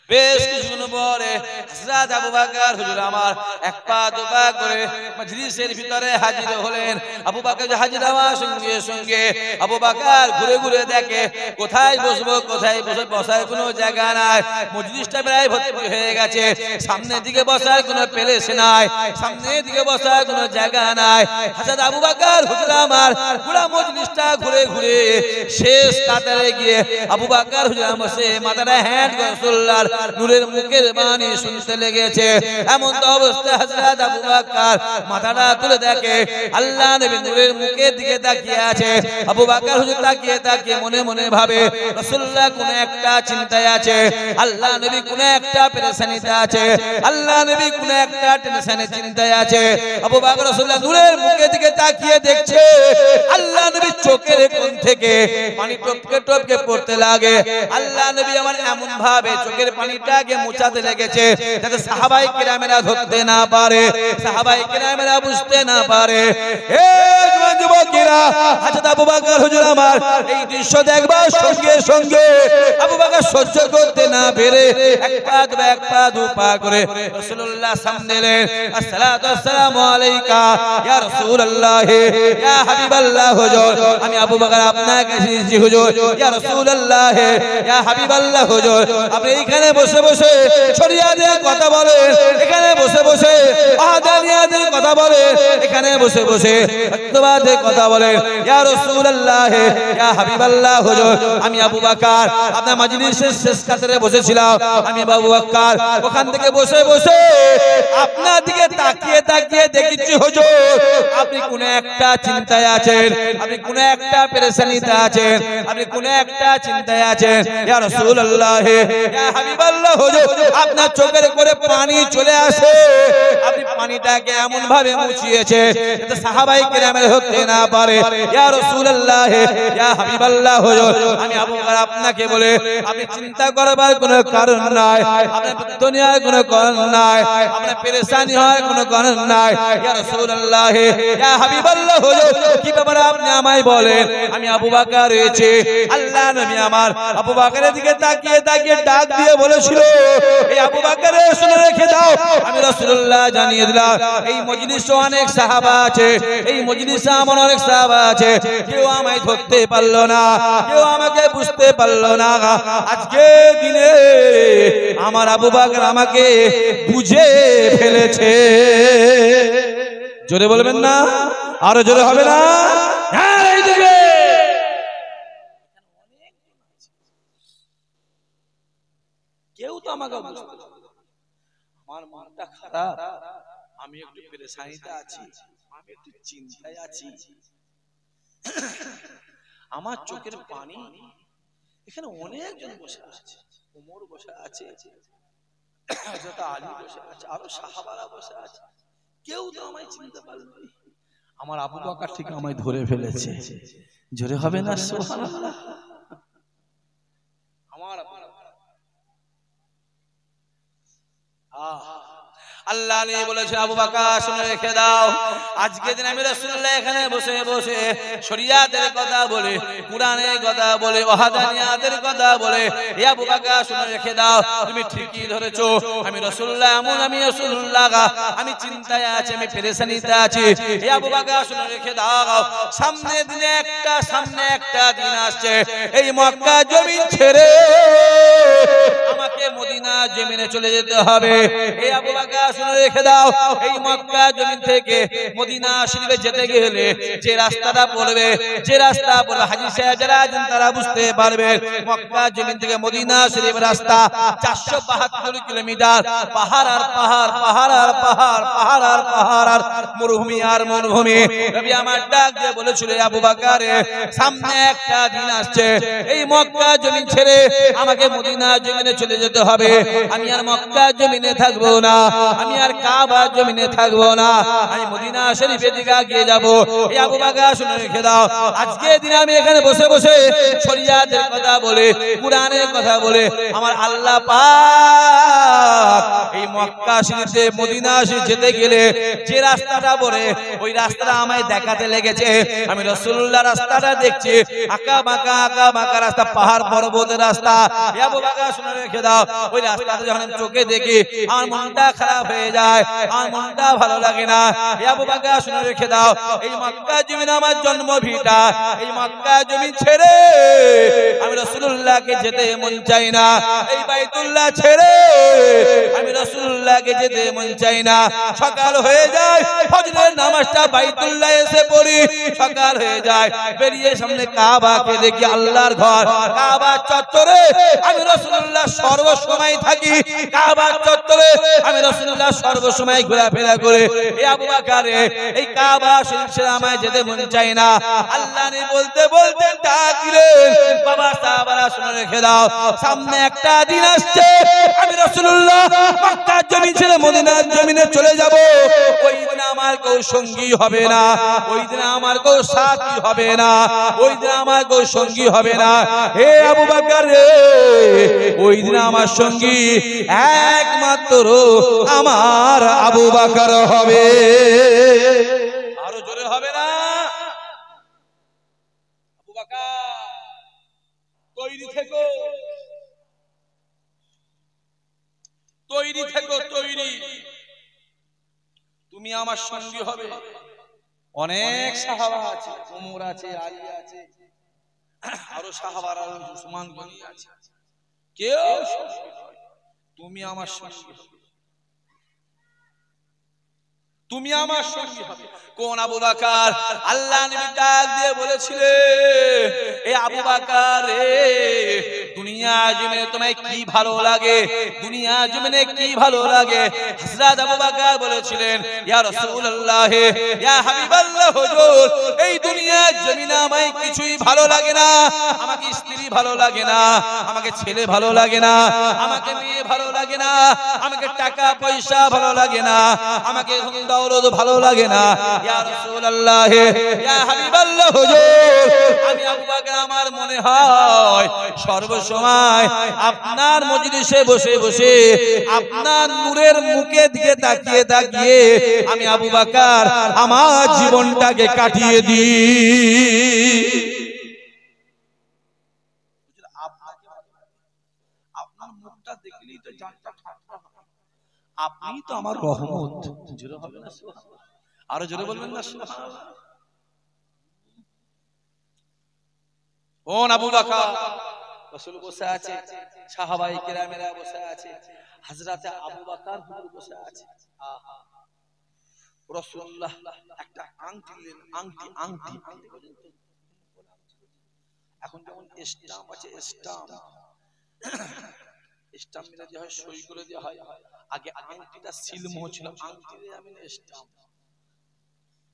বেশ কিছুক্ষণ পরে হযরত আবু বকর হুজুর আমার এক পা দু পা করে মজলিসের ভিতরে হাজির হলেন। আবু বকর হাজির হওয়ার সঙ্গে সঙ্গে আবু বকর ঘুরে ঘুরে দেখে কোথায় বসবো, কোথায় বসার কোনো জায়গা নাই। মজলিসটা প্রায় ভর্তি হয়ে গেছে, সামনের দিকে বসার কোনো প্লেস নাই, সামনের দিকে বসার কোনো জায়গা নাই। হযরত আবু বকর হুজুর আমার পুরো মজলিসটা ঘুরে ঘুরে শেষ কাতারে গিয়ে আবু বকর হুজুর বসে মাথাটা হ্যান্ড করে রাসূলুল্লাহর নূরের মুখের বাণী শুনতে লেগেছে। এমন তো অবস্থা হযরত আবু বকর মাথাটা তুলে দেখে আল্লাহ নবী নূরের মুখের দিকে তাকিয়ে আছে। আবু বকর হুজুর তাকিয়ে তাকিয়ে মনে মনে ভাবে রাসূলুল্লাহ কোন একটা চিন্তায় আছে, আল্লাহ নবী কোন একটা পেরেশানিতে আছে, আল্লাহ নবী কোন একটা টেনশনে চিন্তায় আছে। আবু বকর রাসূলুল্লাহ নূরের মুখের দিকে তাকিয়ে দেখছে আল্লাহ নবী চোখের কোণ থেকে পানি টপকে টপকে পড়তে লাগে। আল্লাহ নবী আমার এমন ভাবে চোখের পানিটাকে মুছাতে লেগেছে যাতে সাহাবায়ে কেরামেরা ধরতে না পারে, সাহাবায়ে কেরামেরা বুঝতে না পারে। এই যুবকেরা, হযরত আবু বকর হুজুর আমার এই দৃশ্য দেখবার সঙ্গে সঙ্গে আবু বকর সহ্য করতে না পেরে এক পা দু পা করে রাসূলুল্লাহ সামনে এলেন। আসসালাতু আসসালামু আলাইকা ইয়া রাসূলুল্লাহ, ইয়া হাবিবাল্লাহ হুজুর, আমি আবু বকর আপনার কাছে এসেছি হুজুর। ইয়া রাসূলুল্লাহ, ইয়া হাবিবাল্লাহ হুজুর, আপনি এখানে বসে বসে শরিয়াতের কথা বলেন, এখানে বসে বসে আহাদানিয়াতের কথা বলেন, এখানে বসে বসে সত্যবাদের কথা বলেন। ইয়া রাসূলুল্লাহ, ইয়া হাবিবাল্লাহ হুজুর, আমি আবু বকর আপনার মজলিসের শেষ কাতারে বসেছিলাম। আমি আবু বকর ওখান থেকে বসে বসে আপনার দিকে তাকিয়ে তাকিয়ে দেখেছি হুজুর আপনি কোন একটা চিন্তায় আছেন, আপনি কোন একটা পেরেশানিতে আছেন, আপনি কোন একটা চিন্তায় আছেন। ইয়া রাসূলুল্লাহ, ইয়া হাবিবাল্লাহ হুজুর, আপনার চোখের করে পানি চলে আসে, আপনি পানিটাকে এমন ভাবে মুছিয়েছেন যাতে সাহাবায়ে কেরামেরা ধরতে না পারে। ইয়া রাসূলুল্লাহ, ইয়া হাবিবাল্লাহ হুজুর, আমি আবু বকর আপনাকে বলে আপনি চিন্তা করবার কোনো কারণ নাই, আপনার দুনিয়ার কোনো কারণ নাই, আপনার পেরেশানি হয় কোনো কারণ নাই। ইয়া রাসূলুল্লাহ, ইয়া হাবিবাল্লাহ হুজুর, কি ব্যাপার আপনি আমায় বলেন। আমি আবু বকর রয়েছে। আল্লাহ নবী আমার আবু বকরের দিকে তাকিয়ে তাকিয়ে ডাক দিয়ে বলেছিল, এই আবু বকর শুনে রেখে দাও, আমি রাসূলুল্লাহ জানিয়ে দিলাম এই মজলিসে অনেক সাহাবা আছে, এই মজলিসে আমার অনেক সাহাবা আছে, কেউ আমায় ধরতে পারলো না, কেউ আমাকে বুঝতে পারলো না। আজকে দিনে আমার আবু বকর আমাকে বুঝে ফেলেছে। জোরে বলবেন না? আরো জোরে হবে না? হ্যাঁ, এই দিকে কেউ তো আমাকে বুঝতে পারলো না। আমার মনটা খারাপ, আমি একটু পেরেশানিতে আছি, আমি একটু চিন্তায় আছি। আমার চোখের পানি, এখানে অনেকজন বসে আছে, ওমর বসে আছে, হযরত আলী বসে আছে, আরো সাহাবারা বসে আছে, কেউ তো আমায় চিনতে পারলো না। আমার আবু বকর ঠিক আমায় ধরে ফেলেছে। জোরে হবে না সুবহানাল্লাহ? আমার আল্লাহ নিয়ে বলেছে আবু বকর শুনে রেখে দাও, আজকে দিন আমি রাসূলুল্লাহ এখানে বসে বসে শরিয়াতের কথা বলে, কুরআনের কথা বলে, ওয়াহদানিয়াতের কথা বলে। হে আবু বকর শুনে রেখে দাও, তুমি ঠিকই ধরেছো, আমি রাসূলুল্লাহ এমন, আমি রাসূলুল্লাহ আমি চিন্তায় আছি, আমি পেরেশানিতে আছি। হে আবু বকর শুনে রেখে দাও, সামনে একটা দিন আসছে, এই মক্কা জমিন ছেড়ে আমাকে মদিনা জমিনে চলে যেতে হবে। হে আবু বকর শুনে রেখে দাও, এই মক্কা জমিন থেকে মদিনা শরীফে যেতে গেলে যে রাস্তাটা পড়বে, যে রাস্তা পড়বে হাজী সাহেব যারা আছেন তারা বুঝতে পারবে, মক্কা জমিন থেকে মদিনা শরীফের রাস্তা 472 কিলোমিটার, পাহাড় আর পাহাড়, পাহাড় আর পাহাড়, পাহাড় আর পাহাড়, আর মরুভূমি আর মরুভূমি। নবী আমার ডাক দিয়ে বলেছিল, আবু বকর সামনে একটা দিন আসছে, এই মক্কা জমিন ছেড়ে আমাকে মদিনা জমিনে চলে যেতে হবে। আমি আর মক্কা জমিনে থাকবো না, আমি আর কাবা জমিনে থাকবো না, আমি মদিনা শরীফের দিকে এগিয়ে যাবো। এই আবু বকর শুনে রেখে দাও, আজকে দিনে আমি এখানে বসে বসে শরিয়াতের কথা বলে, কুরআনের কথা বলে আমার আল্লাহ পাক এই মক্কা শরীফে মদিনা শরীফ যেতে গেলে যে রাস্তাটা পড়ে ওই রাস্তাটা আমায় দেখাতে লেগেছে। আমি রাসূলুল্লাহ রাস্তাটা দেখছি, আঁকা বাঁকা রাস্তা, পাহাড় পর্বতের রাস্তা। এ আবু বকর শুনে রেখে দাও, ওই রাস্তাটা যখন আমি চোখে দেখি আমার মনটা খারাপ হয়ে যায়, আমার মনটা ভালো লাগে না। এ আবু বকর শুনে রেখে দাও, এই মক্কা জমিন আমার জন্মভিটা, এই মক্কা জমিন ছেড়ে আমি রাসূলুল্লাহকে যেতে মন চাই না। এই বাইতুল্লাহ ছেড়ে আমি রাসূলুল্লাহকে যেতে মন চাই না। সকাল হয়ে যায়, ফজরের নামাজটা বাইতুল্লাহ এসে পড়ি, সকাল হয়ে যায়, বেরিয়ে সামনে কাবাকে দেখি, আল্লাহর ঘর কাবা চত্বরে আমি রাসূলুল্লাহ সর্বসময় থাকি। কাবা চত্বরে আমি রাসূলুল্লাহ সর্বসময় ঘোরাফেরা করে। এ আবু বকর, এই কাবা শরীফ ছেড়ে আমায় যেতে মন চাই না। আল্লাহ নে বলতে বলতে ডাকলেন, বাবা সাহাবারা শুনে রেখে দাও, সামনে একটা দিন আসছে আমি রাসূলুল্লাহ মক্কার জমি ছেড়ে মদিনার জমিনে চলে যাব। ওই দিন আমার কেউ সঙ্গী হবে না, ওই দিন আমার কেউ সাথী হবে না, ওই দিন আমার কেউ সঙ্গী হবে না। হে আবু বকর রে, ওই দিন আমার সঙ্গী একমাত্র আমার আবু বকর হবে। আরো জোরে হবে না? আবু বকর তৈরি থেকো, তৈরি থেকো, তৈরি। তুমি আমার সঙ্গী হবে। অনেক সাহাবা আছে, ওমর আছে, আলী আছে, আরো সাহাবারা উসমান গনি আছে, কেউ তুমি আমার সঙ্গী হবে, তুমি আমার সঙ্গী হবে। কোন আবু বকর? আল্লাহ নবী ডাক দিয়ে বলেছিলেন, এ আবু বকর রে, দুনিয়া জমিনে তোমায় কি ভালো লাগে? দুনিয়া জমিনে কি ভালো লাগে? হযরত আবু বকর বলেছিলেন, ইয়া রাসূলুল্লাহ, ইয়া হাবিবাল্লাহ হুজুর, এই দুনিয়া জমিনে আমায় কিছুই ভালো লাগে না। আমাকে স্ত্রী ভালো লাগে না, আমাকে ছেলে ভালো লাগে না, আমাকে মেয়ে ভালো লাগে না, আমাকে টাকা পয়সা ভালো লাগে না, আমাকে দৌলত ভালো লাগে না। ইয়া রাসূলুল্লাহ, ইয়া হাবিবাল্লাহ হুজুর, আমি আবু বকর আমার মনে হয় সর্বসময় আপনার মজলিসে বসে বসে আপনার নূরের মুখে দিকে তাকিয়ে তাকিয়ে আমি আবু বকর আমার জীবনটাকে কাটিয়ে দিই। আপনার মুখটা দেখলেই তো জানটা ঠান্ডা হয়, আপনি তো আমার রহমত। জোরে হবে না সুবহানাল্লাহ? আরো জোরে বলবেন না সুবহানাল্লাহ? কোন আবু বকর? রাসূল বসে আছে, সাহাবায়ে কেরামেরা বসে আছে, হযরতে আবু বকর হুজুর বসে আছে। আহা, রাসূলুল্লাহ একটা আংটি নিলেন, আংটি এখন যেমন স্টাম্প আছে, স্টাম্প মিলে দেওয়া হয়, সই করে দেওয়া হয়। আগে আংটিটা সিলমোহর ছিল, আংটিতে আমি স্টাম্প,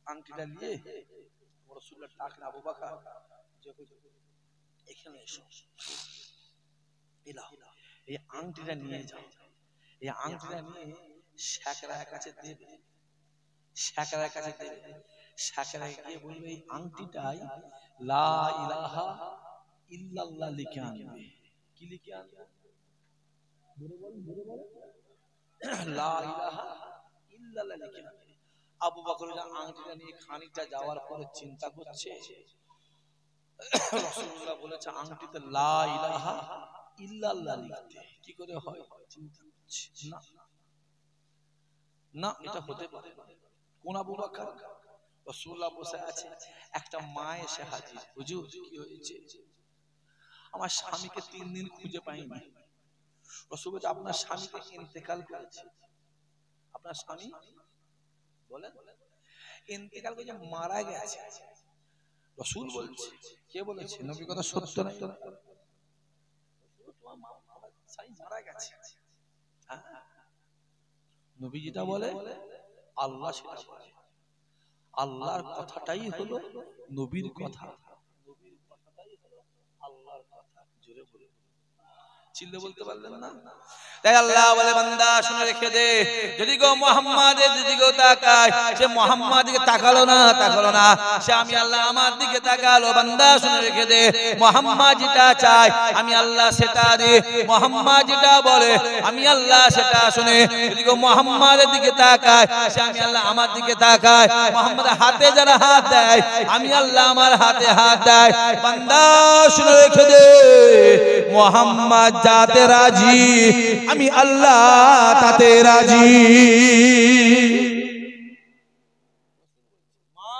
আংটিটা নিয়ে রাসূলুল্লাহ ডাকলেন, আবু বকর এখানে এসো, এই আংটিটা নিয়ে যাও। এই আংটিটা নিয়ে শাকরার কাছে দেবে, শাকরার কাছে দেবে, শাকরা গিয়ে বলবে এই আংটিটাই লা ইলাহা ইল্লাল্লাহ লিখে আনবে। কি লিখে আনবে? লা ইলাহা ইল্লাল্লাহ লিখে আনবে। আবু বকর আংটিটা নিয়ে খানিকটা যাওয়ার পরে চিন্তা করছে, রাসূলুল্লাহ বলেছে আংটিতে লা ইলাহা ইল্লাল্লাহ লিখতে, কি করে হয়? চিন্তা করছে, না না, এটা হতে পারে না। কোন আবু বকর? রাসূলুল্লাহ বসে আছে, একটা মা এসে হাজির, হুজুর কি হয়েছে? আমার স্বামীকে 3 দিন খুঁজে পাইনি। রাসূল বলেছে আপনার স্বামীকে ইন্তেকাল করেছে। আপনার স্বামী বলেন ইন্তেকাল করেছে, মারা গেছে। রাসূল বলছে, কে বলেছে? নবী কথা সত্য নাই? মারা গেছে। নবী যেটা বলে আল্লাহ সেটা বলে। আল্লাহর কথাটাই হলো নবীর কথা, নবীর কথাটাই হলো আল্লাহর কথা। জোরে বলে চিল্লে বলতে পারলেন না? তাই আল্লাহ বলে বান্দা শুনে রেখে দে, যদি গো মুহাম্মাদের দিকে তাকায়, সে মুহাম্মাদ দিকে তাকালো না, সে আমি আল্লাহ আমার দিকে তাকালো। বান্দা শুনে রেখে দে, মুহাম্মাদ যেটা চায় আমি আল্লাহ সেটা দিই, মুহাম্মাদ যেটা বলে আমি আল্লাহ সেটা শুনে। যদি গো মুহাম্মাদের দিকে তাকায়, সে আমি আল্লাহ আমার দিকে তাকায়, মুহাম্মাদের হাতে যারা হাত দেয় আমি আল্লাহ আমার হাতে হাত দেয়। বান্দা শুনে রেখে দে, মুহাম্মাদ যাতে রাজি আমি আল্লাহ তাতে রাজি। মা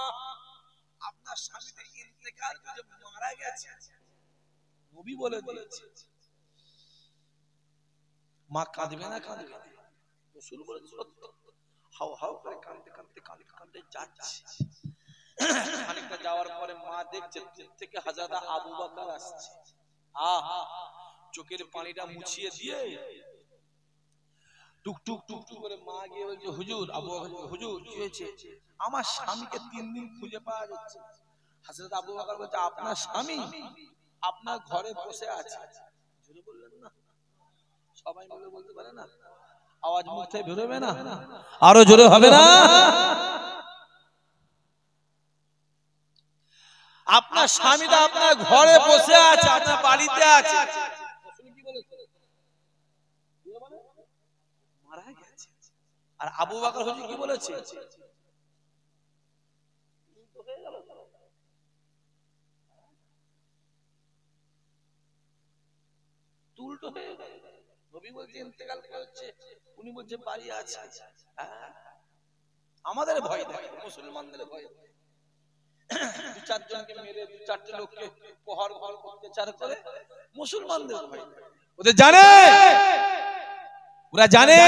আপনার স্বামীতে ইন্তেকাল করে মারা গেছে, নবী বলে দিয়েছে, মা কাঁদবে না? কাঁদবে। রাসূল বলেছে হাও হাও করে কাঁদতে কাঁদতে যাচ্ছে। খানিকটা যাওয়ার পরে মা দেখছে দূর থেকে হযরত আবু বকর আসছে। চোখের পানিটা মুছিয়ে দিয়ে টুক টুক টুক টুক করে মা গিয়ে বলছে হুজুর, আবু বকর হুজুর কি হয়েছে? আমার স্বামীকে 3 দিন খুঁজে পাওয়া যাচ্ছে। হযরত আবু বকর বলছে আপনার স্বামী আপনার ঘরে বসে আছে। জোরে বললেন না? সবাই মিলে বলতে পারে না? আওয়াজ মুখ থেকে বের হবে না? আরো জোরে হবে না? আপনার স্বামীটা আপনার ঘরে বসে আছে, আপনার বাড়িতে আছে। মারা গেছে। আর আবু বকর হুজুর কি বলেছে? উল্টো হয়ে গেল। নবী বলছে ইন্তেকাল করেছে, উনি বলছে বাড়ি আছে। আমাদের ভয় দেখে, মুসলমানদের ভয় দেখে। 2-4 জনকে মেরে 2-4 লোককে প্রহার অত্যাচার করে মুসলমানদের ভয় দেখে। ওদের জানে, ওরা জানে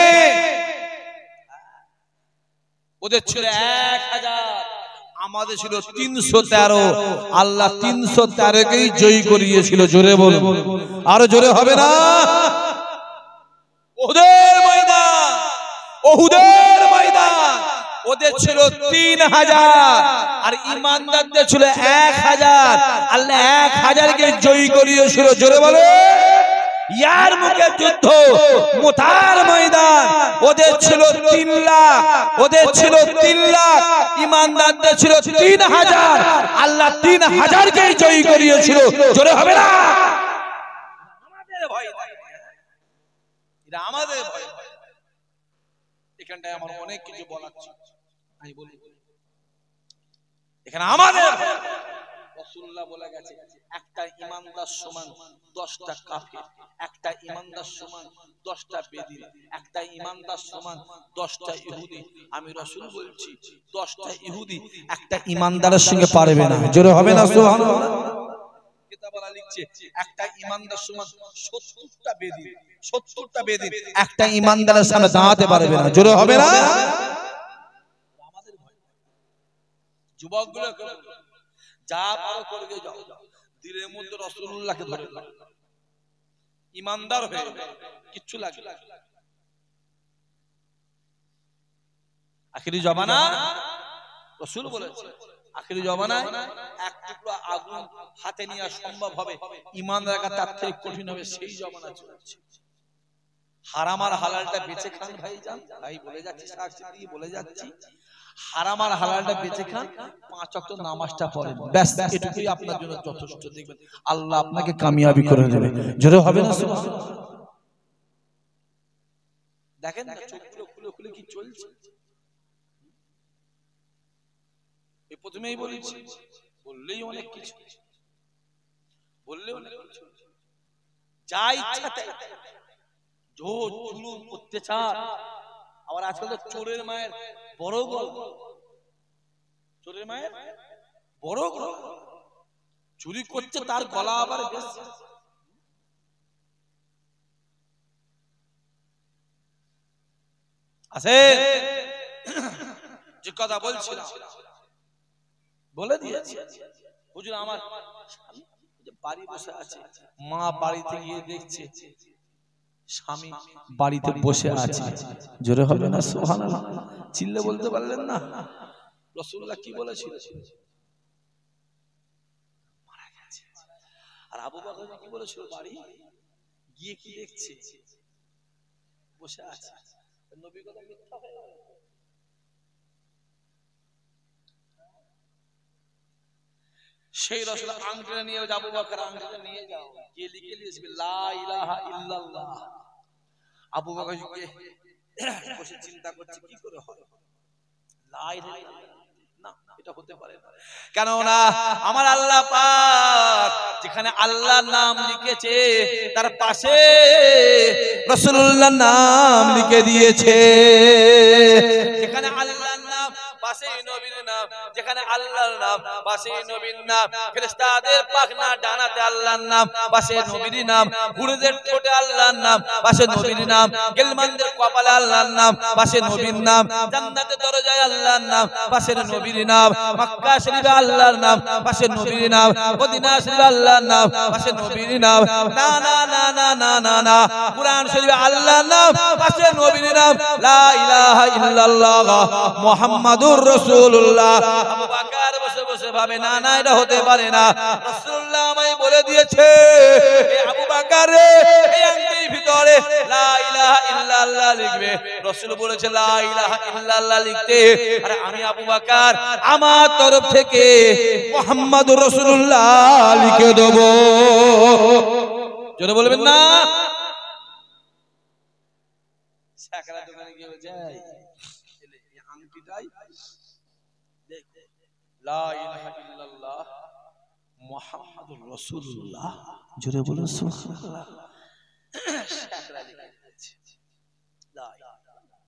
ওদের ছিল 1000, আমাদের ছিল 313। আল্লাহ 313কেই জয়ী করিয়েছিল। জোরে বল, আরো জোরে হবে না? ওহুদের ময়দান, ওহুদের ময়দান ওদের ছিল 3000 আর ঈমানদারদের ছিল 1000। আল্লাহ 1000কে জয়ী করিয়েছিল। জোরে বলে ইয়ারমুকের যুদ্ধ, মুতার ময়দান ওদের ছিল 3 লাখ, ওদের ছিল 3 লাখ, ঈমানদারদের ছিল 3000। আল্লাহ 3000কেই জয়ী করিয়েছিল। জোরে হবে না? আমাদের ভয়, এটা আমাদের ভয়। এখানটায় আমার অনেক কিছু বলার ছিল, আমি বলি। এখানে আমাদের রাসূলুল্লাহ বলে গেছে একটা ঈমানদার সমান 10টা কাফির, একটা ঈমানদার সমান 10টা বেদীন, একটা ঈমানদার সমান 10টা ইহুদি। আমি রাসূল বলছি 10টা ইহুদি একটা ঈমানদারের সঙ্গে পারবে না। জোরে হবে না? সুবহানাল্লাহ। কিতাবওয়ালা লিখছে একটা ঈমানদার সমান 70টা বেদীন, 70টা বেদীন একটা ঈমানদারের সামনে দাঁড়াতে পারবে না। জোরে হবে না? আমাদের ভয়। যুবকগুলো যা পারো করে যাও, দিলের মধ্যে রাসূলুল্লাহকে ধরে নাও, ঈমানদার হয়ে কিচ্ছু লাগে না। আখিরি জমানা রাসূল বলেছে আখিরি জমানায় এক টুকরা আগুন হাতে নেওয়া সম্ভব হবে, ঈমান রাখা তার থেকে কঠিন হবে। সেই জমানা চলছে। হারাম আর হালালটা বেঁচে খান ভাইজান, ভাই বলে যাচ্ছি, সাক্ষী দিয়ে বলে যাচ্ছি, হারাম আর হালালটা বেঁচে খান, 5 ওয়াক্ত নামাজটা পড়েন, ব্যাস এটুকুই আপনার জন্য যথেষ্ট। দেখবেন আল্লাহ আপনাকে কামিয়াবি করে দেবে। জোরে হবে না? সুবহানাল্লাহ। দেখেন না চোখগুলো খুলে খুলে কি চলছে। এই প্রথমেই বলেছি, বললেই অনেক কিছু, বললেই অনেক কিছু, যা ইচ্ছা তাই, জোর জুলুম অত্যাচার। আবার আজকাল তো চোরের মায়ের বড় গল্প, চোরের মায়ের বড় গল্প, চুরি করছে তার গলা আবার বেশ। আছে যে কথা বলছিলাম বলে দিয়েছি। হুজুর আমার বাড়ি বসে আছে, মা বাড়িতে গিয়ে দেখছে স্বামী বাড়িতে বসে আছে। জোরে হবে না? সুবহানাল্লাহ। চিল্লে বলতে পারলেন না? রাসূলুল্লাহ কি বলেছিল? মারা গেছে। আর আবু বকর কি বলেছিল? বাড়ি গিয়ে কি দেখছে? বসে আছে। নবী কথা মিথ্যা হয়ে গেল। সেই রাসূল আংটিটা নিয়ে আবু বকর আংটিটা নিয়ে যাও, গিয়ে লিখে দিয়েছে লা ইলাহা ইল্লাল্লাহ। আবু বকর বসে চিন্তা করছে কি করে হয়, লা ইলাহা ইল্লাল্লাহ না, এটা হতে পারে না। কেন না, আমার আল্লাহ পাক যেখানে আল্লাহর নাম লিখেছে তার পাশে রাসূলুল্লাহর নাম লিখে দিয়েছে। যেখানে আল্লাহর নাম পাশে নবীর নাম, যেখানে আল্লাহর নাম পাশে নবীর নাম, ফেরেশতাদের পাখনা ডানাতে আল্লাহর নাম পাশে নবীর নাম, হুরদের ঠোঁটে আল্লাহর নাম পাশে নবীর নাম, গিলমানদের কপালে আল্লাহর নাম পাশে নবীর নাম, জান্নাতের দরজায় আল্লাহর নাম পাশে নবীর নাম, মক্কা শরীফে আল্লাহর নাম পাশে নবীর নাম, মদিনা শরীফে আল্লাহর নাম পাশে নবীর নাম। না না না না না না না, কুরআন শরীফে আল্লাহর নাম পাশে নবীর নাম, লা ইলাহা ইল্লাল্লাহ মুহাম্মাদুর রাসূলুল্লাহ। আবু বকর বসে বসে ভাবে না না, এটা হতে পারে না। রাসূলুল্লাহ আমায় বলে দিয়েছে, এ আবু বকর রে, এই আংটির ভিতরে লা ইলাহা ইল্লাল্লাহ লিখবে। রাসূল বলেছে লা ইলাহা ইল্লাল্লাহ লিখতে, আর আমি আবু বকর আমার তরফ থেকে মুহাম্মাদুর রাসূলুল্লাহ লিখে দেব। জোরে বলবেন না? সাকরা দোকানে গিয়ে যায় এই আংটিটাই দেখো লা ইলাহা ইল্লাল্লাহ মুহাম্মাদুর রাসূলুল্লাহ। জোরে বলুন সুবহানাল্লাহ। সাকরা লিখে দিয়েছে লা ইলাহা ইল্লাল্লাহ।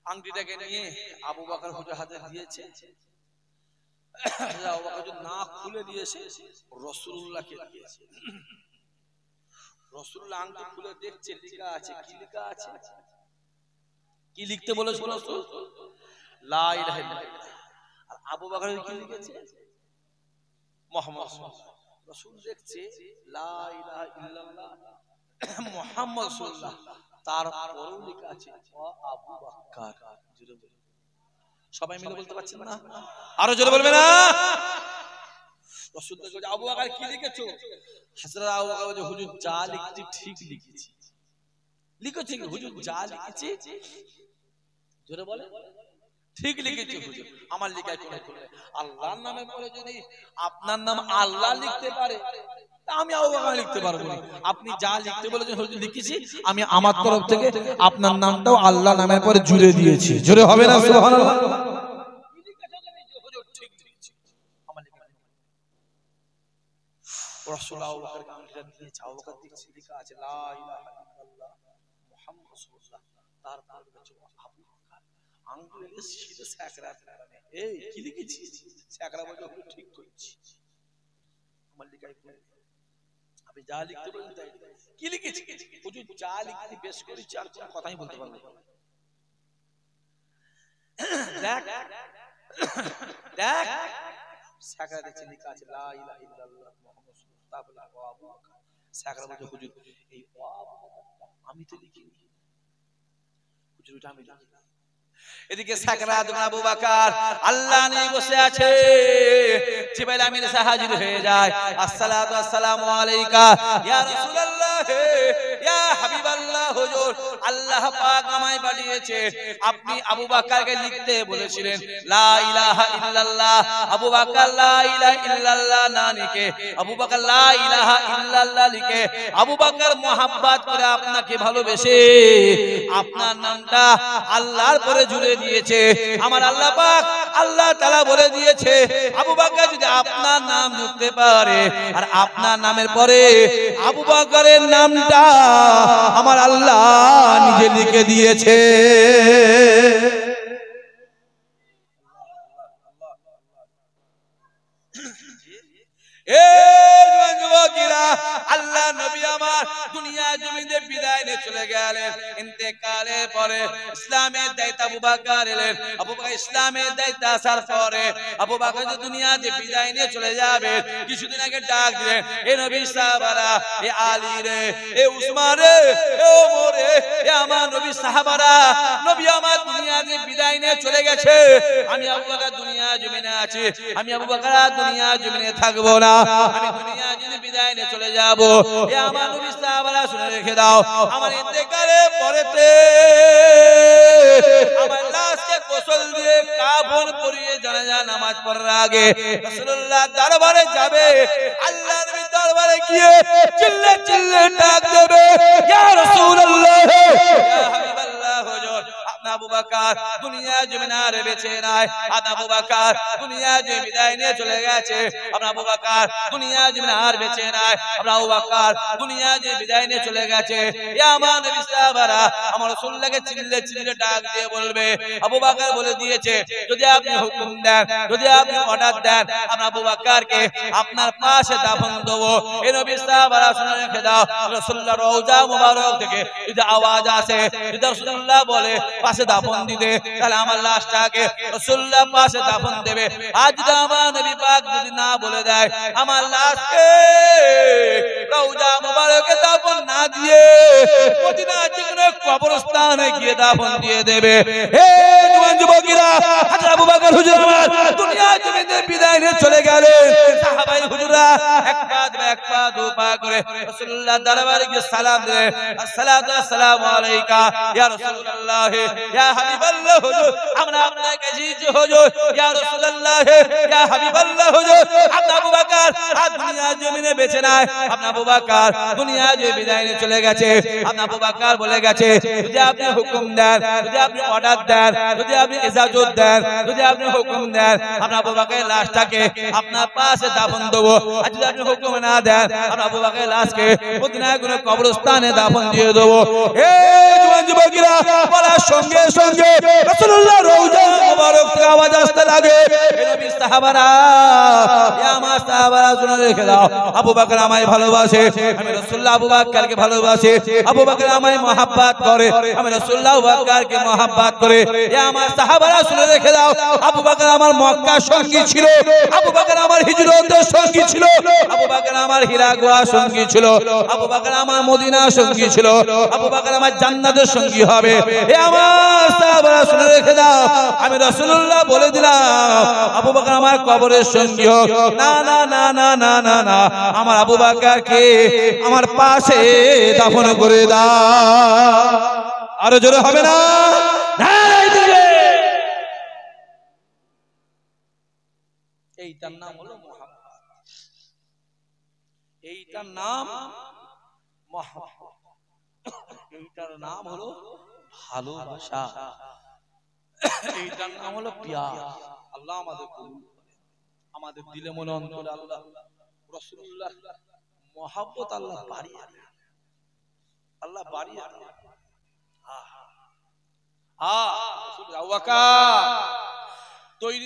আংটিটাকে নিয়ে আবু বকর হুজুর হাতে দিয়েছে। আবু বকর না খুলে দিয়েছে, রাসূলুল্লাহকে দিয়েছে। রাসূলুল্লাহ আংটি খুলে দেখছে লেখা আছে, কি লেখা আছে? কি লিখতে বলেছিল রাসূল? লা ইলাহা ইল্লাল্লাহ। আর আবু বকর কি লিখেছে? মুহাম্মদ। রাসূল দেখছে লা ইলাহা ইল্লাল্লাহ মুহাম্মদ রাসূলুল্লাহ, তারপরেও লেখা আছে আবু বকর। জোরে বলুন, সবাই মিলে বলতে পারছেন না? আরো জোরে বলবে না? রাসূল দেখে আবু বকর কি লিখেছো? হযরত আবু বকর বলে হুজুর যা লিখেছি ঠিক লিখেছি। লিখেছি কি হুজুর? যা লিখেছি জোরে বলে ঠিক লিখেছি হুজুর, আমার লেখায় কোনো ভুল নেই। আল্লাহর নামের পরে যদি আপনার নাম আল্লাহ লিখতে পারে, আমি আবু বকর লিখতে পারবো না। আপনি যা লিখতে বলেছেন হুজুর লিখেছি, আমি আমার তরফ থেকে আপনার নামটাও আল্লাহ নামের পরে জুড়ে দিয়েছি। জোরে হবে না সুবহানাল্লাহ? রাসূল আবু বকরকে আংটিটা দিয়েছে, আবু বকর দেখছে লেখা আছে লা ইলাহা ইল্লাল্লাহ মুহাম্মাদুর রাসূলুল্লাহ, তারপর বলেছে আবু বকর। আংটি এসে সিধা সাকরা মানে এই কি লিখেছিস? সাকরা বলে ঠিক করেছি, আমার লেখায় ভুল নেই। আপনি যা লিখতে বলেন তাই। কি লিখেছি হুজুর? যা লিখতে বেশ করেছি, আর কোনো কথাই বলতে পারবো না। দেখ দেখ সাকরা দেখছে লেখা আছে লা ইলাহা ইল্লাল্লাহ মুহাম্মাদুর রাসূলুল্লাহ, তারপর আবু বকর। সাকরা বলে হুজুর এই আবু বকর আমি তো লিখিনি হুজুর, এটা আমি লিখিনি। এদিকে সাকরাত আবু বকর আল্লাহ নিয়ে বসে আছে। জিবরাইল আমিন এসে হাজির হয়ে যায়। আসসালাতু আসসালামু আলাইকা ইয়া রাসূলুল্লাহ, ইয়া হাবিবাল্লাহ। হুজুর আল্লাহ পাক আমায় পাঠিয়েছে, আপনি আবু বকরকে লিখতে বলেছিলেন লা ইলাহা ইল্লাল্লাহ। আবু বকর লা ইলাহা ইল্লাল্লাহ না লিখে আবু বকর লা ইলাহা ইল্লাল্লাহ লিখে আবু বকর মোহাব্বত করে আপনাকে ভালোবেসে আপনার নামটা আল্লাহর পরে জুড়ে দিয়েছে। আমার আল্লাহ পাক আল্লাহ তাআলা বলে দিয়েছে আবু বকর যদি আপনার নাম লিখতে পারে, আর আপনার নামের পরে আবু বকরের নামটা আমার আল্লাহ নিজে লিখে দিয়েছে। আল্লাহ নবী আমার দুনিয়া জমিনে বিদায় নিয়ে চলে গেলেন। ইন্তেকালের পরে ইসলামের দায়িত্ব আবু বকর এলেন। আবু বকর ইসলামের দায়িত্ব আসার পরে আবু বকর যে দুনিয়াতে বিদায় নিয়ে চলে যাবে, কিছুদিন আগে ডাক দিলেন এ নবীর সাহাবারা, এ আলী রে, এ উসমান রে, এ ওমর রে, এ আমার নবীর সাহাবারা, নবী আমার দুনিয়াতে বিদায় নিয়ে চলে গেছে। আমি আবু বকর দুনিয়া জমিনে আছি, আমি আবু বকর দুনিয়া জমিনে থাকবো না, আমি দুনিয়া জমিনে বিদায় নিয়ে চলে যাব। এ আমার নবী রেখে দাও আমার ইন্তেকালে পরেতে আমার লাশকে গোসল দিয়ে কাফন পরিয়ে জানাজা নামাজ পড়ার আগে রাসূলুল্লাহ দরবারে যাবে আল্লাহ নবী দরবারে গিয়ে চিল্লে চিল্লে ডাক দেবে ইয়া রাসূলুল্লাহ ইয়া হাবিবাল্লাহ হুজুর আবু বকর দুনিয়া জমিনারে বেঁচে নাই আবু বকর দুনিয়া যে বিদায় নিয়ে চলে গেছে আবু বকর দুনিয়া জমিনার বেঁচে নাই আবু বকর দুনিয়া যে বিদায় নিয়ে চলে গেছে ইয়া আমার নবী সাহাবারা আমার রাসূলকে চিল্লে চিল্লে ডাক দিয়ে বলবে আবু বকর বলে দিয়েছে যদি আপনি হুকুম দেন যদি আপনি অর্ডার দেন আমরা আবু বকরকে আপনার পাশে দাফন দেব এই নবী সাহাবারা শুনে রেখে দাও রাসূলুল্লাহ রওজা মুবারক থেকে যদি আওয়াজ আসে যদি রাসূলুল্লাহ বলে পাশে দাফন দিতে তাহলে আমার লাশটাকে রাসূলুল্লাহ পাশে দাফন দেবে আজ যদি আমার নবী পাক যদি না বলে দেয় আমার লাশকে রওজা মুবারকে দাফন না দিয়ে মদিনার যেকোনো কবরস্থানে গিয়ে দাফন দিয়ে দেবে হে জওয়ান যুবকেরা হযরত আবু বকর হুজুর আমার দুনিয়া জমিনে বিদায় নিয়ে চলে গেলেন সাহাবাই হুজুররা এক পা দু পা করে রাসূলুল্লাহ দরবারে গিয়ে সালাম দিলেন আসসালাতু ওয়াসসালামু আলাইকা ইয়া রাসূলুল্লাহ ইয়া হাবিবাল্লাহ হুজুর আমরা আপনার কাছে যে হুজুর ইয়া রাসূলুল্লাহ ইয়া হাবিবাল্লাহ হুজুর আপনি আবু বকর আর দুনিয়া জমিনে বেঁচে নাই আপনি আবু বকর দুনিয়া যে বিদায় নিয়ে চলে গেছে আপনি আবু বকর বলে গেছে যদি আপনি হুকুম দেন যদি আপনি অর্ডার দেন যদি আপনি ইজাজত দেন যদি আপনি হুকুম দেন আপনি আবু বকরের লাশটাকে আপনার পাশে দাফন দেব আর যদি আপনি হুকুম না দেন আপনি আবু বকরের লাশকে মদিনার কোনো কবরস্থানে দাফন দিয়ে দেব হে জওয়ান যুবকেরা বলার সঙ্গে সঙ্গে রাসূলুল্লাহ রওজা মুবারক থেকে আওয়াজ আসতে লাগে হে নবী সাহাবারা ইয়া আমার সাহাবারা শুনে রেখে দাও আবু বকর আমায় ভালোবাসে আমি রাসূলুল্লাহ আবু বকরকে ভালোবাসি আবু বকর আমায় মহব্বত করে আমি রাসূলুল্লাহ আবু বকরকে মহব্বত করে ইয়া আমার সাহাবারা শুনে রেখে দাও আবু বকর আমার মক্কা সঙ্গী ছিল আবু বকর আমার হিজরতের সঙ্গী ছিল আবু বকর আমার হীরা গোয়া সঙ্গী ছিল আবু বকর আমার মদিনা সঙ্গী ছিল আবু বকর আমার জান্নাতের সঙ্গী হবে হে আমার সাহাবারা শুনে রেখে দাও আমি রাসূলুল্লাহ বলে দিলাম আবু বকর আমার কবরের সঙ্গী হোক না না না না না না না আমার আবু বকরকে আমার পাশে দাফন করে দাও আরো জোরে হবে না নারায়ে দিবে এইটার নাম হলো মুহাব্বত এইটার নাম মুহাব্বত এইটার নাম হলো ভালোবাসা এইটার নাম হলো প্যার আল্লাহ আমাদের কবুল করে আমাদের দিলে মনে অন্তরে আল্লাহ রাসূলুল্লাহ মুহাব্বত আল্লাহ বাড়িয়ে দেন আল্লাহ বাড়িয়ে দেন রাসূল আবু বকর তৈরি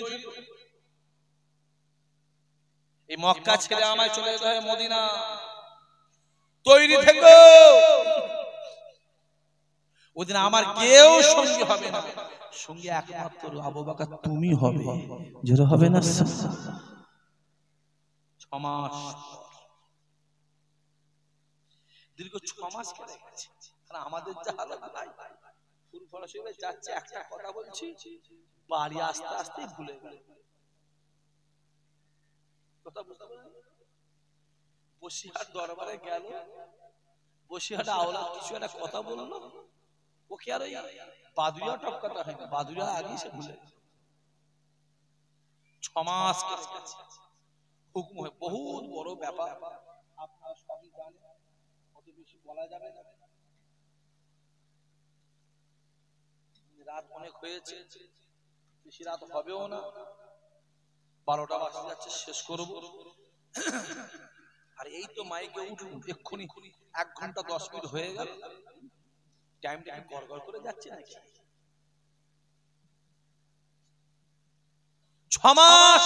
এই মক্কা ছেড়ে আমায় চলে যেতে হয় মদিনা তৈরি থেকো ওদিন আমার কেউ সঙ্গী হবে না সঙ্গী একমাত্র আবু বকর তুমি হবে জোরে হবে না 6 মাস দীর্ঘ 6 মাস কেটে গেছে আর আমাদের যা হালত নাই ফুল ফলসে যাচ্ছে একটা কথা বলছি বাড়ি আস্তে আস্তে ভুলে গেল কথা বুঝতে পারলেন বসিরহাট দরবারে গেল বসিরহাট আওলাদ কিছু একটা কথা বললো ওকে আর বাদুরিয়া টপকাতে হয় না বাদুরিয়া আগে সে ভুলে 6 মাস হুকুম হয় বহুত বড় ব্যাপার আপনারা সবই জানেন কত বেশি বলা যাবে না রাত অনেক হয়েছে বেশি রাত হবেও না 12টা বাজে যাচ্ছে শেষ করব আর এই তো মাইকে উঠুন এক্ষুনি 1 ঘন্টা 10 মিনিট হয়ে গেল টাইমটা কি গড়গড় করে যাচ্ছে নাকি 6 মাস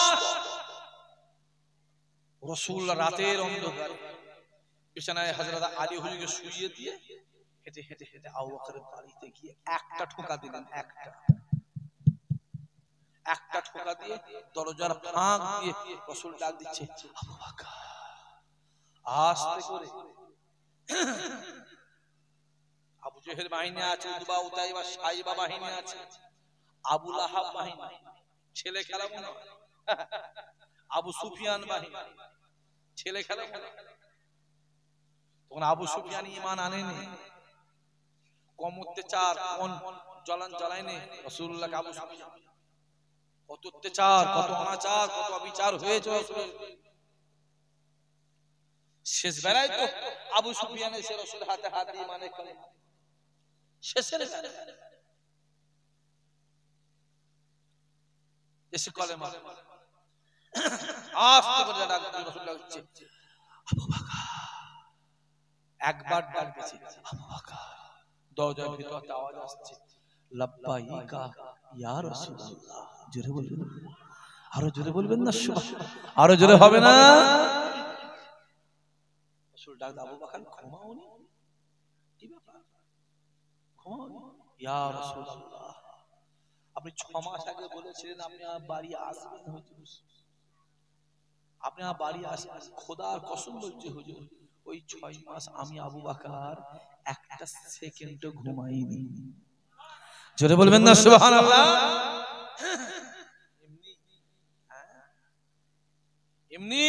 রাসূল রাতের অন্ধকারে বিছানায় হযরত আলী হুজুরকে শুইয়ে দিয়ে হেঁটে হেঁটে হেঁটে আবু বকরের বাড়িতে গিয়ে একটা ঠোকা দিলেন একটা ঠোকা দিয়ে দরজার ফাঁক দিয়ে রাসূল ডাক দিচ্ছে আবু বকর আস্তে করে আবু জেহেল বাহিনী আছে উতবা উতাইবা সাইবা বাহিনী আছে আবু লাহাব বাহিনী ছেলে খেলা মনে হয় আবু সুফিয়ান বাহিনী ছেলে খেলা মনে হয় তখন আবু সুফিয়ান ঈমান আনেনি, কম অত্যাচার, কোন জ্বলান জ্বালায়নি রাসূলুল্লাহকে। আবু সুফিয়ান কত অত্যাচার, কত অনাচার, কত অবিচার হয়েছে রাসূলের। শেষ বেলায় তো আবু সুফিয়ান এসে রাসূলের হাতে হাত দিয়ে মানে কালেমা, শেষের এসে কালেমা আস্তে করে ডাক দিয়ে রাসূলুল্লাহ হচ্ছে আবু বকর, একবার ডাক দিয়েছে আবু বকর, দরজার ভিতর থেকে আওয়াজ আসছে লাব্বাইকা ইয়া রাসূলুল্লাহ। জোরে বলবেন, আরো জোরে বলবেন না, আরো জোরে হবে না? রাসূল ডাক আবু বকর, ক্ষমাওনি, কি ব্যাপার ক্ষমাওনি? ইয়া রাসূলুল্লাহ, আপনি 6 মাস আগে বলেছিলেন আপনি আমার বাড়ি আসবেন হুজুর, আপনি আমার বাড়ি আসবেন। খোদার কসম বলছি হুজুর, ওই 6 মাস আমি আবু বকর একটা সেকেন্ডও ঘুমাইনি। জোরে বলবেন না সুবহানাল্লাহ? এমনি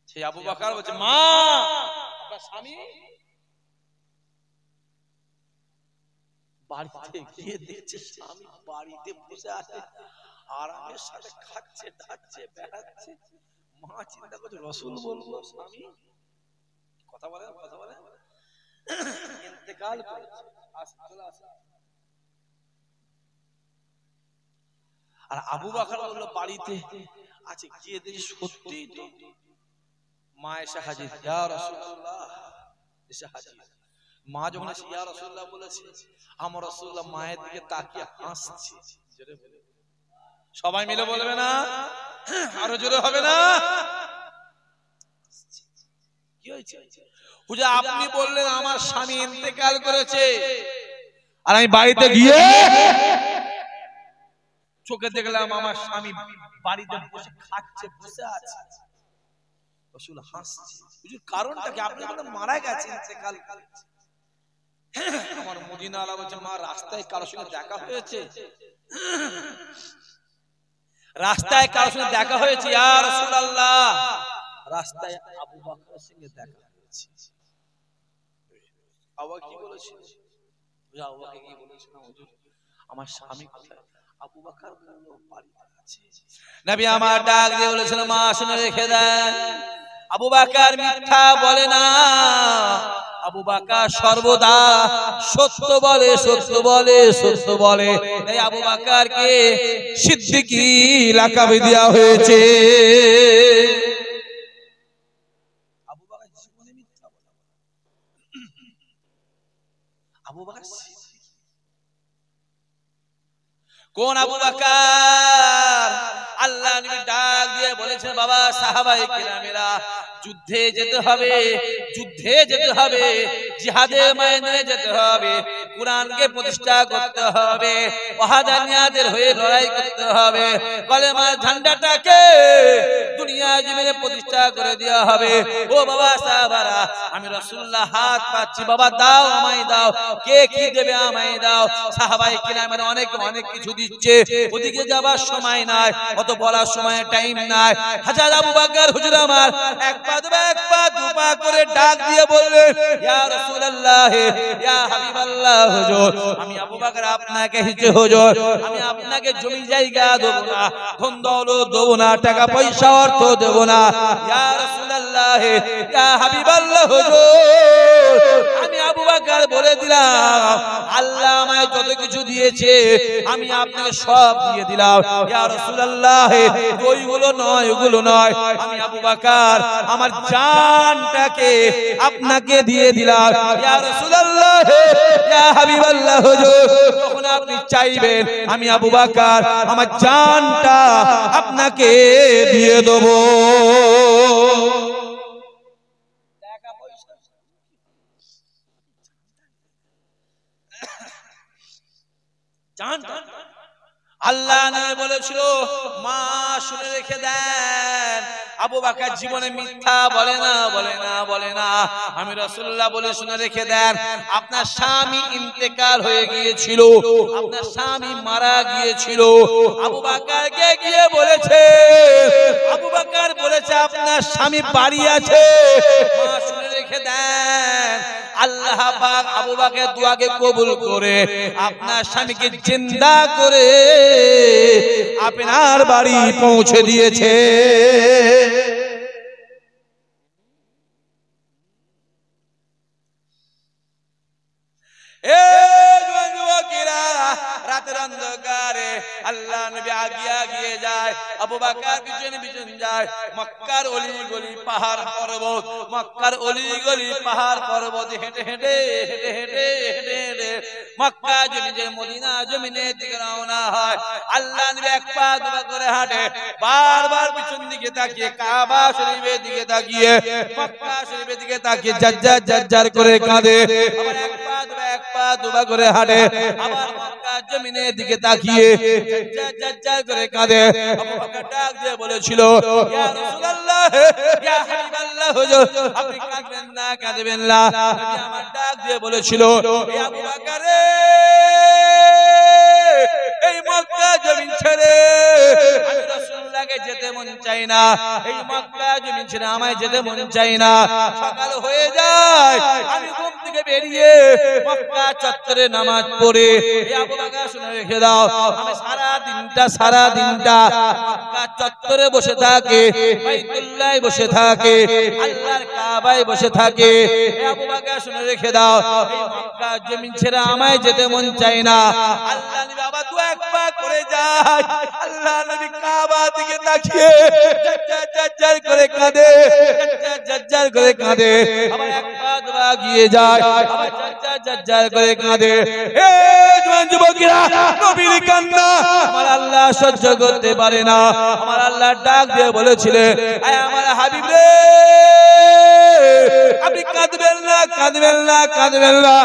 সেই আবু বকর বলছে মা, আপনার স্বামী বাড়িতে গিয়ে দেখছে স্বামী বাড়িতে বসে আছে, আরামের সাথে খাচ্ছে, দাচ্ছে, বেড়াচ্ছে। মা চিন্তা করছে রাসূল বলবো স্বামী কথা বলে কথা বলে ইন্তেকাল করেছে, চলে আসে। আর আবু বকর বলল বাড়িতে আছে, গিয়ে দেখি সত্যি তো মা এসে হাজির, ইয়া রাসূলুল্লাহ এসে হাজির। মা যখন এসে ইয়া রাসূলুল্লাহ বলেছে, আমার রাসূলুল্লাহ মায়ের দিকে তাকিয়ে হাসছে। জোরে বলে, সবাই মিলে বলবে না, আরো জোরে হবে না? কি হয়েছে হুজুর? আপনি বললেন আমার স্বামী ইন্তেকাল করেছে, আর আমি বাড়িতে গিয়ে চোখে দেখলাম আমার স্বামী বাড়িতে বসে খাচ্ছে, বসে আছে। রাসূল হাসছে। হুজুর কারণটা কি? আপনি বলেন মারা গেছে, ইন্তেকাল করেছে। আমার মদিনা আলা বলছে মা রাস্তায় কারোর সঙ্গে দেখা হয়েছে, রাস্তায় কারোর সঙ্গে দেখা হয়েছে ইয়া রাসূলুল্লাহ, রাস্তায় আবু বকরের সঙ্গে দেখা হয়েছে। আবু কি বলেছিল? আবু বকর কি বলেছিল? হুজুর আমার স্বামী কোথায়? আবু বকর বলল বাড়িতে আছে। নবী আমার ডাক দিয়ে বলেছিল মা শুনে রেখে দেন, আবু বকর মিথ্যা বলে না, আবু বকর সর্বদা সত্য বলে, সত্য বলে, সত্য বলে। তাই আবু বকরকে সিদ্দিকী লাকাব দেওয়া হয়েছে। আবু বকর জীবনে মিথ্যা বলে, আবু বকর কোন আবু বকর? আল্লাহ নবী ডাক দিয়ে বলেছেন বাবা সাহাবায়ে কেরামেরা, যুদ্ধে যেতে হবে, যুদ্ধে যেতে হবে, জিহাদে ময়দানে যেতে হবে, কুরআনকে প্রতিষ্ঠা করতে হবে, ওয়াহাদানিয়াতের হয়ে লড়াই করতে হবে, কলেমার ঝান্ডাটাকে দুনিয়া জমিনে প্রতিষ্ঠা করে দেওয়া হবে। ও বাবা সাহাবারা, আমি রাসূলুল্লাহ হাত পাচ্ছি, বাবা দাও আমায় দাও, কে কি দেবে আমায় দাও। সাহাবায়ে কেরামেরা অনেক অনেক কিছু দিচ্ছে, ওদিকে যাবার সময় নাই, অত বলার সময় টাইম নাই। হযরত আবু বকর হুজুর আমার এক পা দু পা করে ডাক দিয়ে বললেন ইয়া রাসূলুল্লাহ, ইয়া হাবিবাল্লাহ হুজুর, আমি আবু বকর আপনাকে হিজে হুজুর, আমি আপনাকে জমি জায়গা দেব না, ধন দৌলত দেব না, টাকা পয়সা অর্থ দেব না। ইয়া রাসূলুল্লাহ, ইয়া হাবিবাল্লাহ হুজুর, আমি আবু বকর বলে দিলাম আল্লাহ আমায় যত কিছু দিয়েছে আমি আপনাকে সব দিয়ে দিলাম। ইয়া রাসূলুল্লাহ, ওইগুলো নয়, ওগুলো নয়, আমি আবু বকর আমার জানটাকে আপনাকে দিয়ে দিলাম। ইয়া রাসূলুল্লাহ, ইয়া হাবিবাল্লাহ হুজুর, যখন আপনি চাইবেন আমি আবু বকর আমার জানটা আপনাকে দিয়ে দেব। জান আল্লাহ নবী বলেছিল মা শুনে রেখে দেন আবু বকর জীবনে মিথ্যা বলে না বলে না বলে না আমি রাসূলুল্লাহ বলে শুনে রেখে দেন আপনার স্বামী ইন্তেকাল হয়ে গিয়েছিল আপনার স্বামী মারা গিয়েছিল আবু বকরকে গিয়ে বলেছে আবু বকর বলেছে আপনার স্বামী বাড়ি আছে মা শুনে রেখে দেন আল্লাহ পাক আবু বকরের দুআকে কবুল করে আপনার স্বামীকে জিন্দা করে আপনার বাড়ি পৌঁছে দিয়েছে রাতের অন্ধকারে আল্লাহ নবী আগিয়ে যায় আবু বকর পিছনে পিছনে যায় মক্কার অলি গলি পাহাড় পর্বত মক্কার অলি গলি পাহাড় পর্বত হেঁটে হেঁটে হেঁটে হেঁটে হেঁটে হেঁটে মক্কা জমিনে মদিনা জমিনের দিকে রওনা হয় আল্লাহ নবী এক পা দুপা করে হাঁটে বারবার পিছন দিকে তাকিয়ে কাবা শরীফের দিকে তাকিয়ে মক্কা শরীফের দিকে তাকিয়ে জাজ্জার জাজ্জার করে কাঁদে আবার এক পা দুপা করে হাঁটে আবার মক্কা জমিনের দিকে তাকিয়ে জাজ্জার জাজ্জার করে কাঁদে আবু বকর ডাক দিয়ে বলেছিল ইয়া রাসূলুল্লাহ ইয়া হাবিবাল্লাহ হুজুর আপনি কাঁদবেন না কাঁদবেন না নবী আমার ডাক দিয়ে বলেছিল হে আবু বকর এই মক্কা জমিন ছেড়ে আমি রাসূলুল্লাহকে যেতে মন চাই না এই মক্কা জমিন ছেড়ে আমায় যেতে মন চাই না সকাল হয়ে যায় আমি ঘুম থেকে বেরিয়ে মক্কা চত্বরে নামাজ পড়ে হে আবু বকর শুনে রেখে দাও আমি সারা দিনটা মক্কা চত্বরে বসে থাকে বাইতুল্লাহে বসে থাকে আল্লাহর কাবায় বসে থাকে হে আবু বকর শুনে রেখে দাও এই মক্কা জমিন ছেড়ে আমায় যেতে মন চাই না আল্লাহ নবী বাবা দু এক পা করে যায় আল্লাহ নবী কাবা দিকে তাকিয়ে জাজ্জার করে কাঁদে জাজ্জার করে কাঁদে আবার এক পা দুবা গিয়ে যায় আবার জাজ্জার করে কাঁদে হে জওয়ান যুবকেরা নবীর কান্না আমার আল্লাহ সহ্য করতে পারে না আমার আল্লাহ ডাক দিয়ে বলেছিলেন আয় আমার হাবিব রে আপনি কাঁদবেন না কাঁদবেন না কাঁদবেন না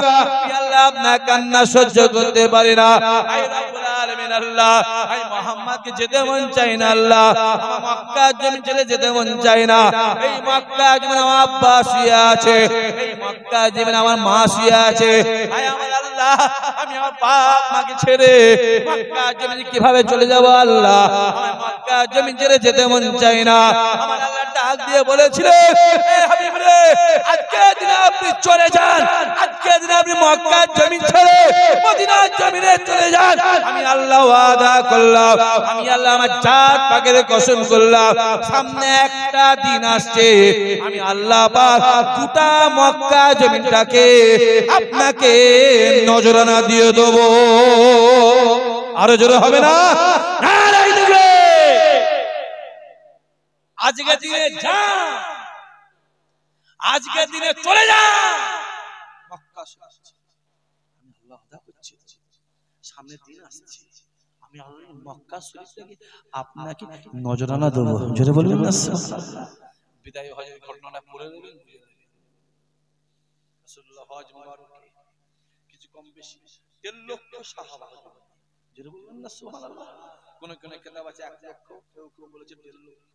আল্লাহ আপনার কান্না সহ্য করতে পারে না আয় রব্বুল আলামিন আল্লাহ আয় মুহাম্মদকে যেতে মন চাই না আল্লাহ আমার মক্কা জমিন ছেড়ে যেতে মন চাই না এই মক্কা জমিন আমার আব্বা শুয়ে আছে এই মক্কা জমিন আমার মা শুয়ে আছে আয় আমার আল্লাহ আমি আমার বাপ মাকে ছেড়ে মক্কা জমিন কিভাবে চলে যাব আল্লাহ আমার মক্কা জমিন ছেড়ে যেতে মন চাই না আমার আল্লাহ ডাক দিয়ে বলেছিলেন হে হাবিব রে আজকে দিনে আপনি চলে যান আজকে দিনে আপনি মক্কা জমিন ছেড়ে মদিনার জমিনে চলে যান আমি আল্লাহ ওয়াদা করলাম আমি আল্লাহ আমার জাত পাকের কসম করলাম সামনে একটা দিন আসছে আমি আল্লাহ পাক গোটা মক্কা জমিনটাকে আপনাকে নজরানা দিয়ে দেব আরো জোরে হবে না নারাই দিবে আজকে দিনে যা আজকে দিনে চলে যা মক্কা আমি আল্লাহ ওয়াদা করছি সামনে দিন আসছে আমি আল্লাহ মক্কা শরীফ থেকে আপনাকে নজরানা দেব জোরে বলবেন না বিদায় হজের ঘটনাটা পড়ে দেবেন রাসূলুল্লাহ হজ মুবারকে কিছু কম বেশি 1.5 লক্ষ সাহাবা জোরে বলবেন না সুবহানাল্লাহ কোন কোন কিতাব আছে 1 লক্ষ কেউ কেউ বলেছে 1.5 লক্ষ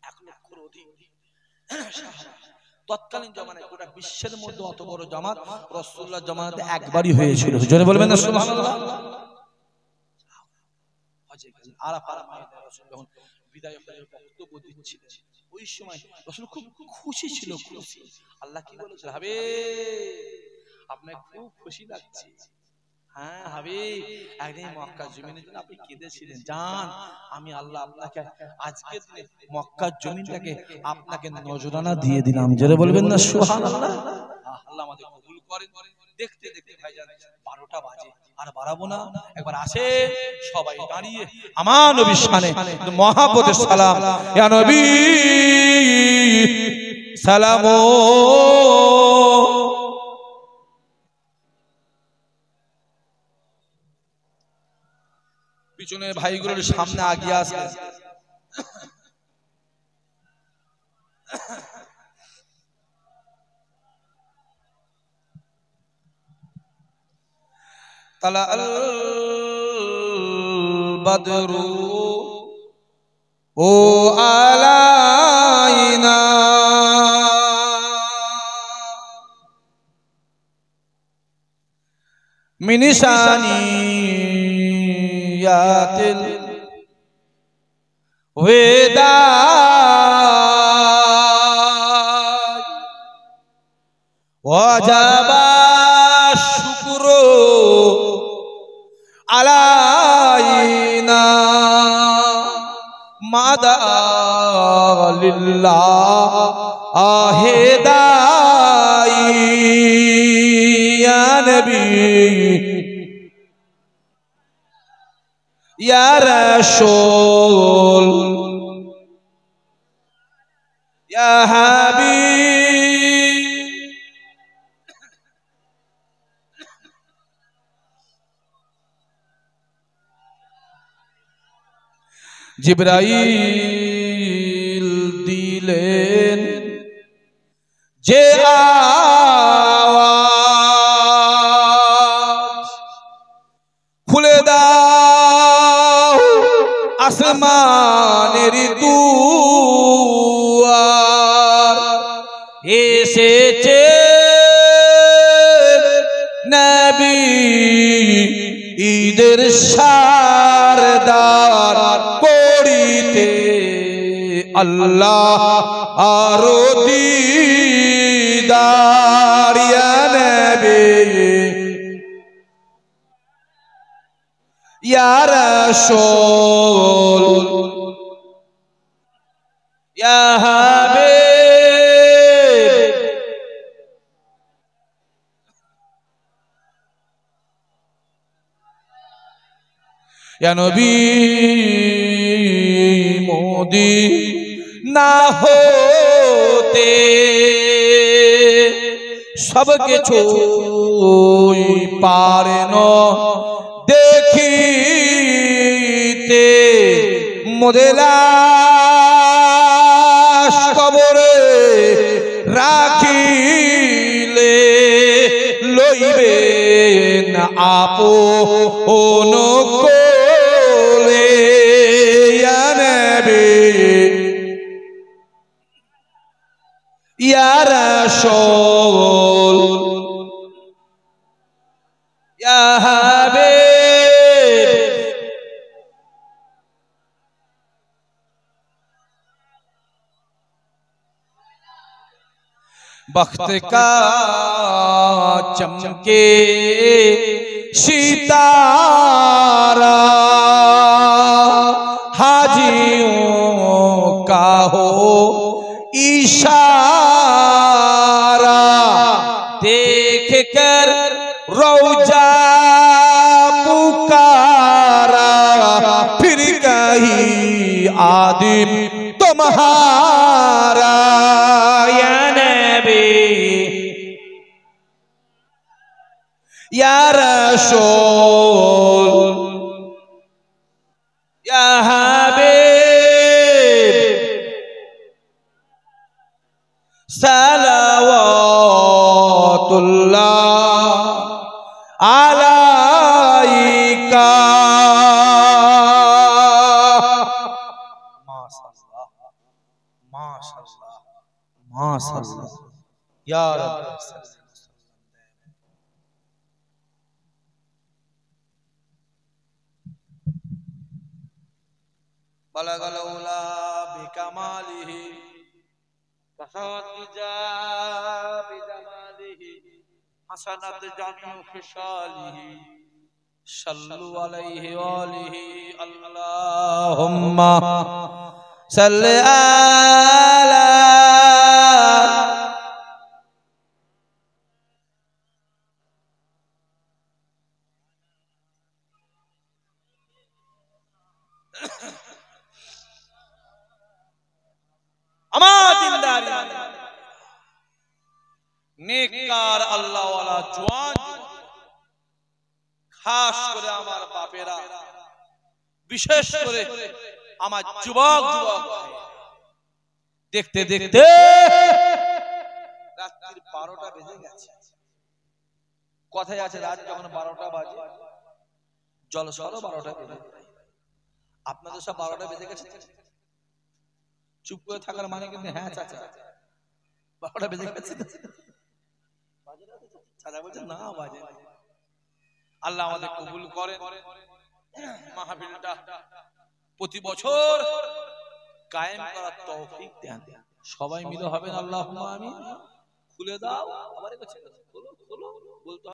1 লক্ষের অধিক সাহাবা তৎকালীন জামানায় গোটা বিশ্বের মধ্যে অত বড় জামাত রাসূলুল্লাহ জামাতে একবারই হয়েছিল জোরে বলবেন না সুবহানাল্লাহ হজে আরাফার ময়দানে রাসূল যখন বিদায় হজের বক্তব্য দিচ্ছিলেন ওই সময় রাসূল খুব খুশি ছিল খুশি আল্লাহ কি বলেছিল হাবিব আপনাকে খুব খুশি লাগছে হ্যাঁ হাবিব একদিন মক্কা জমিনের জন্য আপনি কেঁদেছিলেন জান আমি আল্লাহ আপনাকে আজকে দিনে মক্কা জমিনটাকে আপনাকে নজরানা দিয়ে দিলাম জোরে বলবেন না সুবহানাল্লাহ আল্লাহ আমাদের কবুল করেন দেখতে দেখতে ভাইজান 12টা বাজে আর বাড়াবো না একবার আসে সবাই দাঁড়িয়ে আমার নবীর শানে মহাপতে সালাম ইয়া নবী সালামো পিছনের ভাইগুলোর সামনে আগিয়ে আসে তালা বদরু ও আলাইনা মিন শানিয়াতিল ওয়েদা ওয়াজাবা শুকরু আলাইনা মাদা লিল্লাহ আহেদাই ইয়া নবী ইয়া রাসূল ইয়া হাবিব জিবরাইল দিলেন যে আওয়াজ খুলে দাও আসমানের দুয়ার এসেছে নবী ঈদের সারদার করিতে আল্লাহ আরো দিদার ইয়া নবী ইয়া রাসূল ইয়া হাবিব ইয়া নবী মদিনা হতে সব কিছু পারেন দেখিতে মোদেলাশ কবরে রাখিলে লইবেন আপন কোলে ইয়া নবী ইয়া রাসূল ইয়া হাবিব बख्त का चमके सितारा हाजियों का हो इशारा देख कर रौजा पुकारा फिर कहीं आदिम तुम्हारा या या रसूल या हबीब सलावतुल्लाह अलैका माशाअल्लाह माशाअल्लाह माशाअल्लाह या रब बलगल उला बिकमालिही कसवतिजा बिजमालिही हसनत जामिउ खिशालिही सल्लु अलैहि वालिही अल्लाहुम्मा सल्लि अला नेककार अल्लाह वाला जवान खास करे आमार बापेरा विशेष करे आमार जुबक जुबक देखते देखते रात्रि 12টা বেজে গেছে কথায় আছে রাত যখন 12টা বাজে জলসারও 12টা বেজে যায় আপনাদের সব 12টা বেজে গেছে। চুপ করে থাকার মানে কিন্তু হ্যাঁ চাচা 12টা বেজে গেছে। চাচা বলছে না বাজে। আল্লাহ আমাদের কবুল করেন। মাহফিলটা প্রতি বছর কায়েম করার তৌফিক দেন। সবাই মিলে হবেন আল্লাহুম্মা আমিন। খুলে দাও আবার খোলো খোলো বলতে